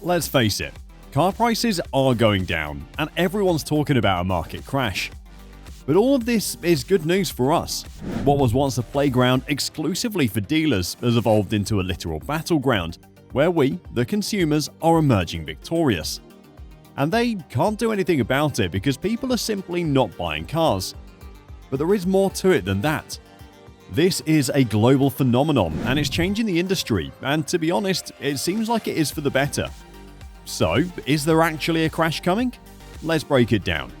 Let's face it, car prices are going down, and everyone's talking about a market crash. But all of this is good news for us. What was once a playground exclusively for dealers has evolved into a literal battleground, where we, the consumers, are emerging victorious. And they can't do anything about it because people are simply not buying cars. But there is more to it than that. This is a global phenomenon and it's changing the industry, and to be honest, it seems like it is for the better. So, is there actually a crash coming? Let's break it down.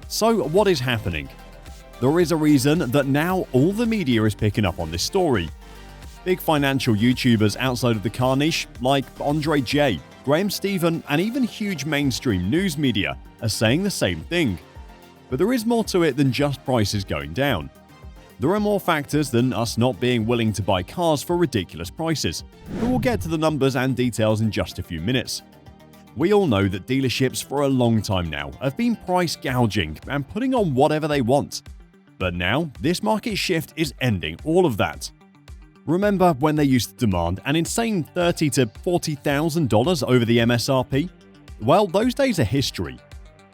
So, what is happening? There is a reason that now all the media is picking up on this story. Big financial YouTubers outside of the car niche, like Andre J, Graham Stephan, and even huge mainstream news media, are saying the same thing. But there is more to it than just prices going down. There are more factors than us not being willing to buy cars for ridiculous prices, but we'll get to the numbers and details in just a few minutes. We all know that dealerships for a long time now have been price gouging and putting on whatever they want. But now, this market shift is ending all of that. Remember when they used to demand an insane $30,000 to $40,000 over the MSRP? Well, those days are history.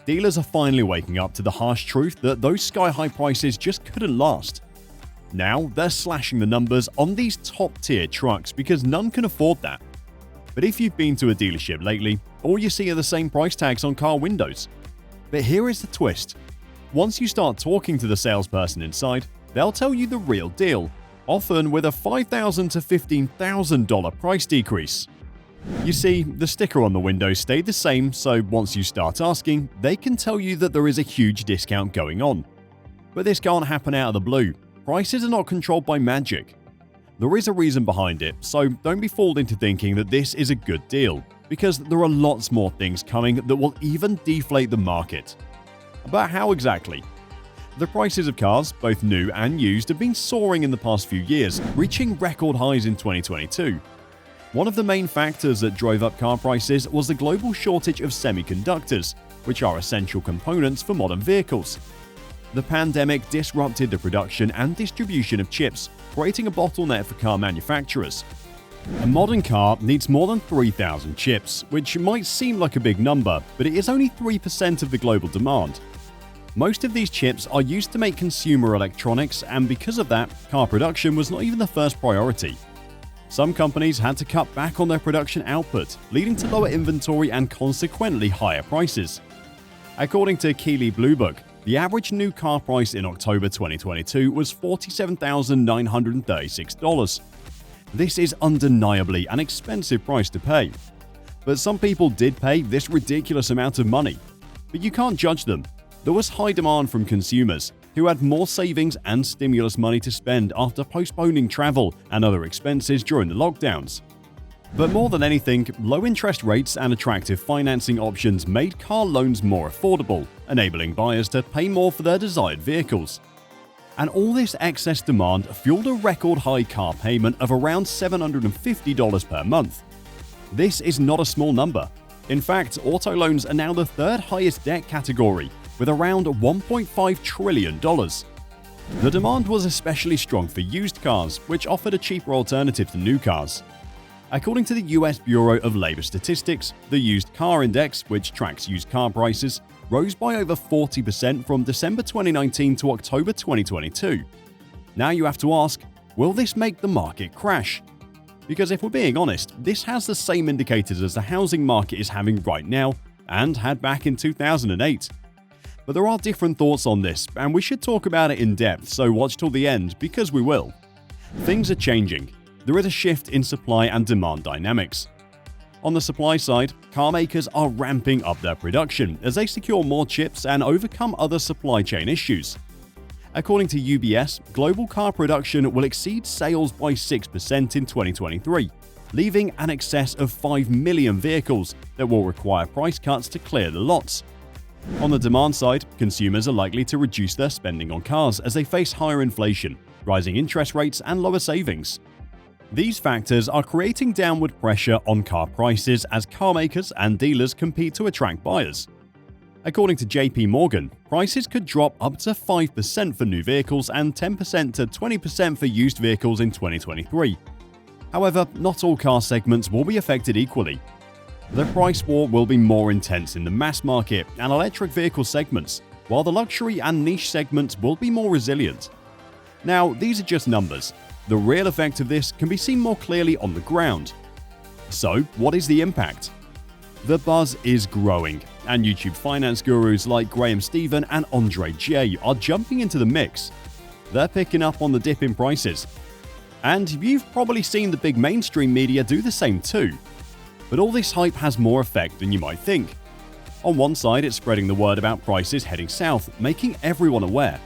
Dealers are finally waking up to the harsh truth that those sky-high prices just couldn't last. Now, they're slashing the numbers on these top-tier trucks because none can afford that. But if you've been to a dealership lately, all you see are the same price tags on car windows. But here is the twist. Once you start talking to the salesperson inside, they'll tell you the real deal, often with a $5,000 to $15,000 price decrease. You see, the sticker on the window stayed the same, so once you start asking, they can tell you that there is a huge discount going on. But this can't happen out of the blue. Prices are not controlled by magic. There is a reason behind it, so don't be fooled into thinking that this is a good deal, because there are lots more things coming that will even deflate the market. But how exactly? The prices of cars, both new and used, have been soaring in the past few years, reaching record highs in 2022. One of the main factors that drove up car prices was the global shortage of semiconductors, which are essential components for modern vehicles. The pandemic disrupted the production and distribution of chips, creating a bottleneck for car manufacturers. A modern car needs more than 3,000 chips, which might seem like a big number, but it is only 3% of the global demand. Most of these chips are used to make consumer electronics, and because of that, car production was not even the first priority. Some companies had to cut back on their production output, leading to lower inventory and consequently higher prices. According to Keeley Blue Book, the average new car price in October 2022 was $47,936. This is undeniably an expensive price to pay. But some people did pay this ridiculous amount of money. But you can't judge them. There was high demand from consumers, who had more savings and stimulus money to spend after postponing travel and other expenses during the lockdowns. But more than anything, low interest rates and attractive financing options made car loans more affordable, enabling buyers to pay more for their desired vehicles. And all this excess demand fueled a record high car payment of around $750 per month. This is not a small number. In fact, auto loans are now the third highest debt category, with around $1.5 trillion. The demand was especially strong for used cars, which offered a cheaper alternative to new cars. According to the US Bureau of Labor Statistics, the used car index, which tracks used car prices, rose by over 40% from December 2019 to October 2022. Now you have to ask, will this make the market crash? Because if we're being honest, this has the same indicators as the housing market is having right now and had back in 2008. But there are different thoughts on this, and we should talk about it in depth, so watch till the end, because we will. Things are changing. There is a shift in supply and demand dynamics. On the supply side, car makers are ramping up their production as they secure more chips and overcome other supply chain issues. According to UBS, global car production will exceed sales by 6% in 2023, leaving an excess of 5 million vehicles that will require price cuts to clear the lots. On the demand side, consumers are likely to reduce their spending on cars as they face higher inflation, rising interest rates, and lower savings. These factors are creating downward pressure on car prices as car makers and dealers compete to attract buyers. According to JP Morgan, prices could drop up to 5% for new vehicles and 10% to 20% for used vehicles in 2023. However, not all car segments will be affected equally. The price war will be more intense in the mass market and electric vehicle segments, while the luxury and niche segments will be more resilient. Now, these are just numbers. The real effect of this can be seen more clearly on the ground. So, what is the impact? The buzz is growing, and YouTube finance gurus like Graham Stephan and Andre J are jumping into the mix. They're picking up on the dip in prices. And you've probably seen the big mainstream media do the same too. But all this hype has more effect than you might think. On one side, it's spreading the word about prices heading south, making everyone aware.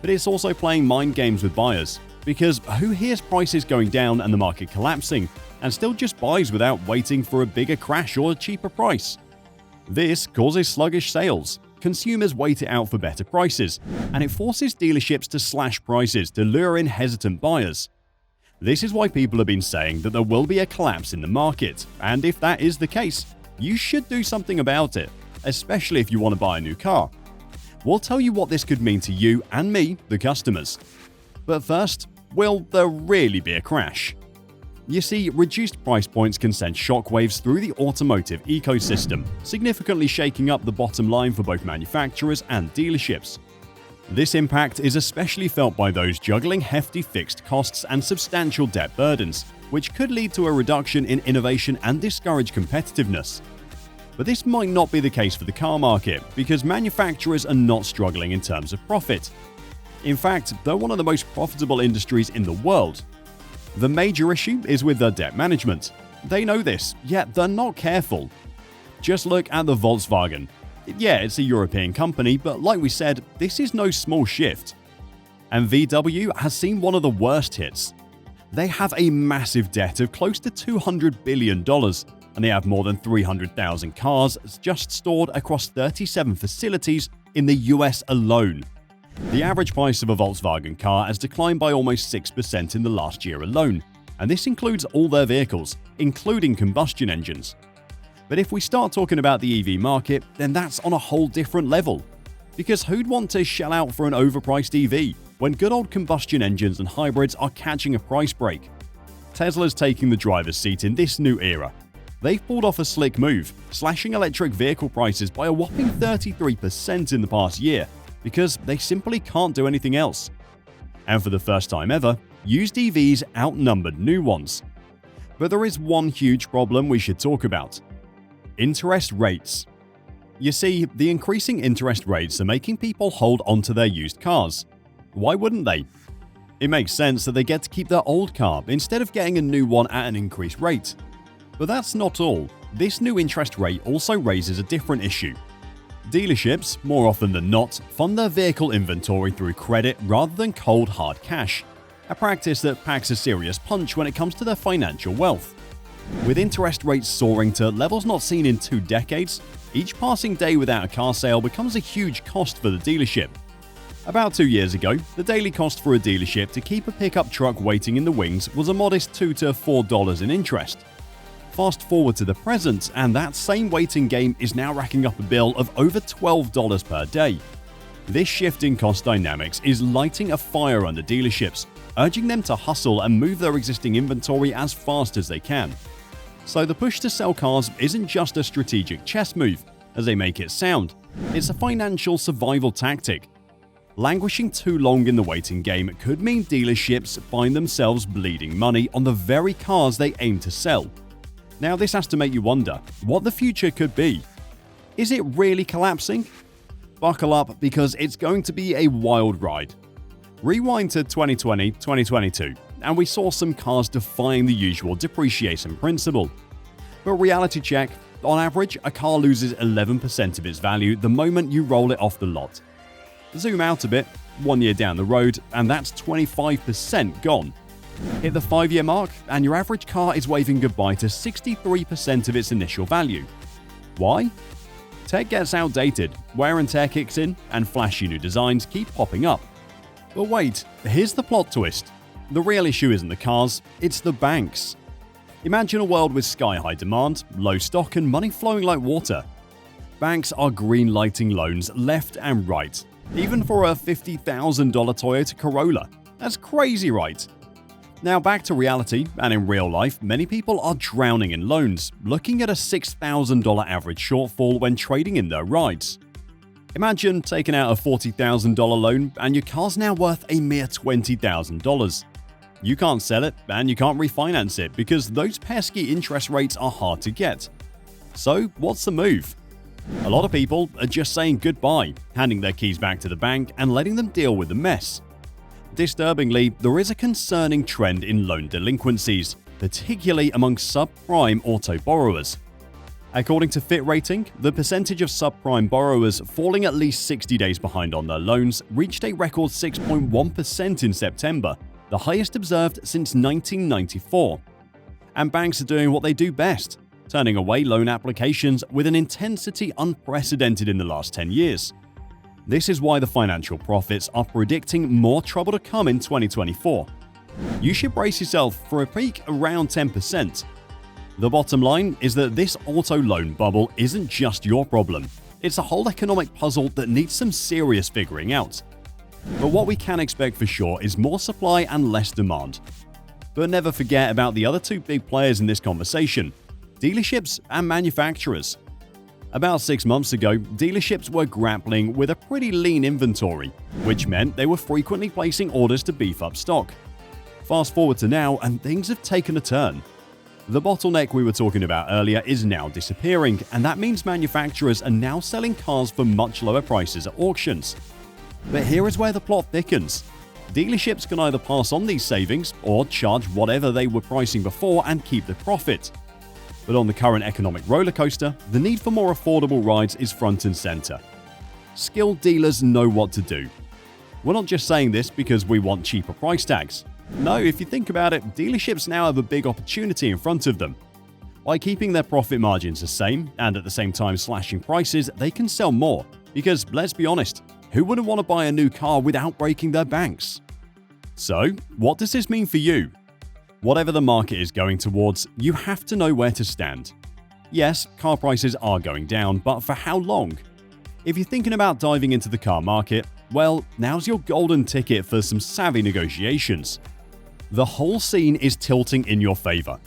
But it's also playing mind games with buyers, because who hears prices going down and the market collapsing and still just buys without waiting for a bigger crash or a cheaper price? This causes sluggish sales. Consumers wait it out for better prices, and it forces dealerships to slash prices to lure in hesitant buyers. This is why people have been saying that there will be a collapse in the market, and if that is the case, you should do something about it, especially if you want to buy a new car. We'll tell you what this could mean to you and me, the customers. But first, will there really be a crash? You see, reduced price points can send shockwaves through the automotive ecosystem, significantly shaking up the bottom line for both manufacturers and dealerships. This impact is especially felt by those juggling hefty fixed costs and substantial debt burdens, which could lead to a reduction in innovation and discourage competitiveness. But this might not be the case for the car market, because manufacturers are not struggling in terms of profit. In fact, they're one of the most profitable industries in the world. The major issue is with their debt management. They know this, yet they're not careful. Just look at the Volkswagen. Yeah, it's a European company, but like we said, this is no small shift. And VW has seen one of the worst hits. They have a massive debt of close to $200 billion, and they have more than 300,000 cars just stored across 37 facilities in the US alone. The average price of a Volkswagen car has declined by almost 6% in the last year alone, and this includes all their vehicles, including combustion engines. But if we start talking about the EV market, then that's on a whole different level. Because who'd want to shell out for an overpriced EV when good old combustion engines and hybrids are catching a price break? Tesla's taking the driver's seat in this new era. They've pulled off a slick move, slashing electric vehicle prices by a whopping 33% in the past year, because they simply can't do anything else. And for the first time ever, used EVs outnumbered new ones. But there is one huge problem we should talk about: interest rates. You see, the increasing interest rates are making people hold onto their used cars. Why wouldn't they? It makes sense that they get to keep their old car instead of getting a new one at an increased rate. But that's not all. This new interest rate also raises a different issue. Dealerships, more often than not, fund their vehicle inventory through credit rather than cold hard cash, a practice that packs a serious punch when it comes to their financial wealth. With interest rates soaring to levels not seen in 2 decades, each passing day without a car sale becomes a huge cost for the dealership. About 2 years ago, the daily cost for a dealership to keep a pickup truck waiting in the wings was a modest $2 to $4 in interest. Fast forward to the present, and that same waiting game is now racking up a bill of over $12 per day. This shift in cost dynamics is lighting a fire under dealerships, urging them to hustle and move their existing inventory as fast as they can. So the push to sell cars isn't just a strategic chess move, as they make it sound. It's a financial survival tactic. Languishing too long in the waiting game could mean dealerships find themselves bleeding money on the very cars they aim to sell. Now, this has to make you wonder what the future could be. Is it really collapsing? Buckle up, because it's going to be a wild ride. Rewind to 2020-2022, and we saw some cars defying the usual depreciation principle. But reality check, on average, a car loses 11% of its value the moment you roll it off the lot. Zoom out a bit, 1 year down the road, and that's 25% gone. Hit the 5-year mark, and your average car is waving goodbye to 63% of its initial value. Why? Tech gets outdated, wear and tear kicks in, and flashy new designs keep popping up. But wait, here's the plot twist. The real issue isn't the cars, it's the banks. Imagine a world with sky-high demand, low stock, and money flowing like water. Banks are green-lighting loans left and right, even for a $50,000 Toyota Corolla. That's crazy, right? Now back to reality, and in real life, many people are drowning in loans, looking at a $6,000 average shortfall when trading in their rides. Imagine taking out a $40,000 loan and your car's now worth a mere $20,000. You can't sell it and you can't refinance it because those pesky interest rates are hard to get. So what's the move? A lot of people are just saying goodbye, handing their keys back to the bank and letting them deal with the mess. Disturbingly, there is a concerning trend in loan delinquencies, particularly among subprime auto borrowers. According to Fit Rating, the percentage of subprime borrowers falling at least 60 days behind on their loans reached a record 6.1% in September, the highest observed since 1994. And banks are doing what they do best, turning away loan applications with an intensity unprecedented in the last 10 years. This is why the financial prophets are predicting more trouble to come in 2024. You should brace yourself for a peak around 10%. The bottom line is that this auto loan bubble isn't just your problem. It's a whole economic puzzle that needs some serious figuring out. But what we can expect for sure is more supply and less demand. But never forget about the other two big players in this conversation: dealerships and manufacturers. About 6 months ago, dealerships were grappling with a pretty lean inventory, which meant they were frequently placing orders to beef up stock. Fast forward to now, and things have taken a turn. The bottleneck we were talking about earlier is now disappearing, and that means manufacturers are now selling cars for much lower prices at auctions. But here is where the plot thickens. Dealerships can either pass on these savings or charge whatever they were pricing before and keep the profit. But on the current economic rollercoaster, the need for more affordable rides is front and center. Skilled dealers know what to do. We're not just saying this because we want cheaper price tags. No, if you think about it, dealerships now have a big opportunity in front of them. By keeping their profit margins the same and at the same time slashing prices, they can sell more. Because let's be honest, who wouldn't want to buy a new car without breaking their banks? So, what does this mean for you? Whatever the market is going towards, you have to know where to stand. Yes, car prices are going down, but for how long? If you're thinking about diving into the car market, well, now's your golden ticket for some savvy negotiations. The whole scene is tilting in your favor.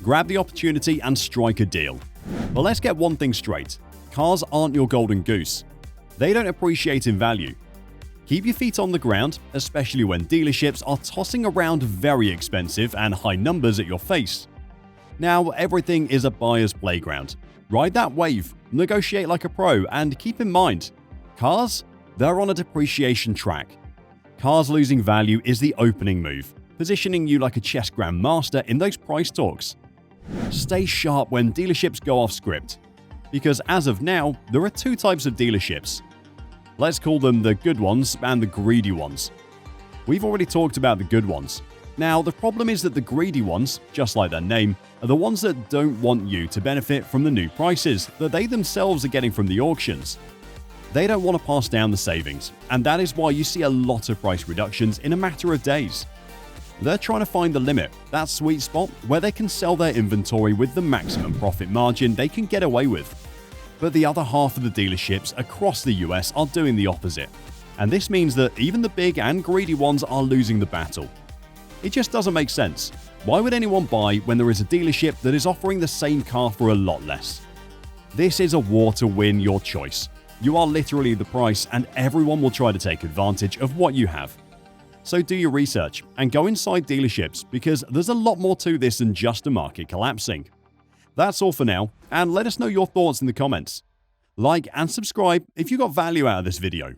Grab the opportunity and strike a deal. But let's get one thing straight. Cars aren't your golden goose. They don't appreciate in value. Keep your feet on the ground, especially when dealerships are tossing around very expensive and high numbers at your face. Now, everything is a buyer's playground. Ride that wave, negotiate like a pro, and keep in mind, cars, they're on a depreciation track. Cars losing value is the opening move, positioning you like a chess grandmaster in those price talks. Stay sharp when dealerships go off script, because as of now, there are two types of dealerships. Let's call them the good ones and the greedy ones. We've already talked about the good ones. Now, the problem is that the greedy ones, just like their name, are the ones that don't want you to benefit from the new prices that they themselves are getting from the auctions. They don't want to pass down the savings, and that is why you see a lot of price reductions in a matter of days. They're trying to find the limit, that sweet spot where they can sell their inventory with the maximum profit margin they can get away with. But the other half of the dealerships across the US are doing the opposite, and this means that even the big and greedy ones are losing the battle. It just doesn't make sense. Why would anyone buy when there is a dealership that is offering the same car for a lot less? This is a war to win your choice. You are literally the price, and everyone will try to take advantage of what you have. So do your research and go inside dealerships, because there's a lot more to this than just a market collapsing. That's all for now, and let us know your thoughts in the comments. Like and subscribe if you got value out of this video.